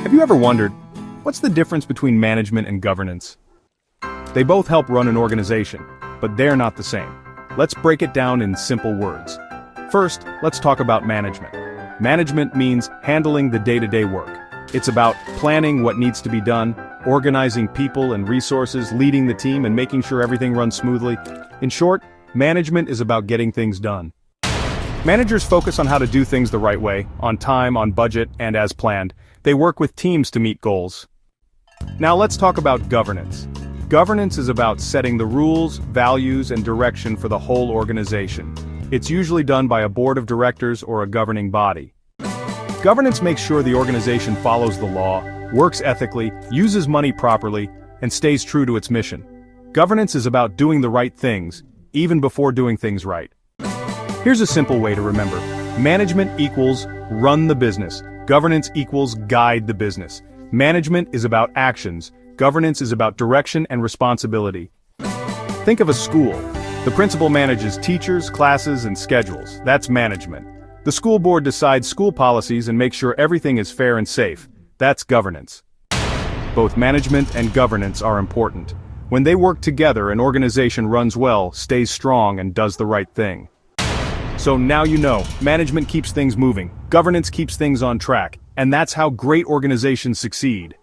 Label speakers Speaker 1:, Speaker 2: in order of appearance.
Speaker 1: Have you ever wondered, what's the difference between management and governance? They both help run an organization, but they're not the same. Let's break it down in simple words. First, let's talk about management. Management means handling the day-to-day work. It's about planning what needs to be done, organizing people and resources, leading the team, and making sure everything runs smoothly. In short, management is about getting things done. Managers focus on how to do things the right way, on time, on budget, and as planned. They work with teams to meet goals. Now let's talk about governance. Governance is about setting the rules, values, and direction for the whole organization. It's usually done by a board of directors or a governing body. Governance makes sure the organization follows the law, works ethically, uses money properly, and stays true to its mission. Governance is about doing the right things, even before doing things right. Here's a simple way to remember. Management equals run the business. Governance equals guide the business. Management is about actions. Governance is about direction and responsibility. Think of a school. The principal manages teachers, classes, and schedules. That's management. The school board decides school policies and makes sure everything is fair and safe. That's governance. Both management and governance are important. When they work together, an organization runs well, stays strong, and does the right thing. So now you know, management keeps things moving, governance keeps things on track, and that's how great organizations succeed.